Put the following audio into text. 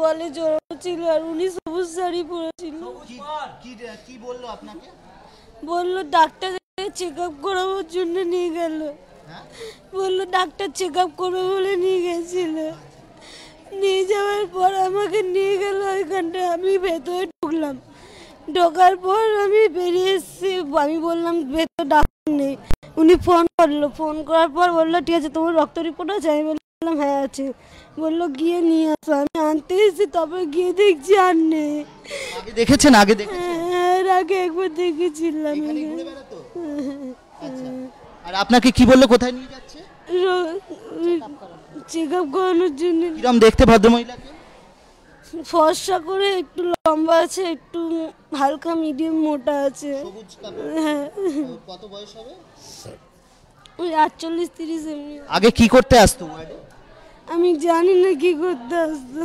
তোয়ালে জড়ানো ছিল আর উনি সবুজ শাড়ি পরেছিল। কি বললো আপনাকে? বললো ডাক্তার চেক আপ করানোর জন্য নিয়ে গেল। বললো ডাক্তার চেক আপ করবে বলে নিয়ে গেছিল। নিয়ে যাওয়ার পর আমাকে নিয়ে গেল ওইখানটায়। আমি ভেতরে ঢুকলাম, ঢোকার পর আমি বেরিয়ে এসেছি। আমি বললাম ভেতরে ডাক্তার নেই। উনি ফোন করলো, ফোন করার পর বললো ঠিক আছে তোমার রক্ত রিপোর্ট আছে? আমি বললাম হ্যাঁ আছে। বললো গিয়ে নিয়ে আসো। আমি আনতে এসেছি, তবে গিয়ে দেখছি আর নেই। আগে দেখেছেন? হ্যাঁ, এর আগে একবার দেখেছিলাম। আচ্ছা, আর আপনাকে কি বললো, কোথায় নিয়ে যাচ্ছে? চেক আপ করানোর জন্য। কিরম দেখতে ভদ্রমহিলাকে? ফর্সা করে, একটু লম্বা আছে, একটু হালকা মিডিয়াম মোটা আছে। হ্যাঁ। কত বয়স হবে? ওই 48-30 এমনি। আগে কি করতে আসতো? আমি জানি না কি করতে আসতো।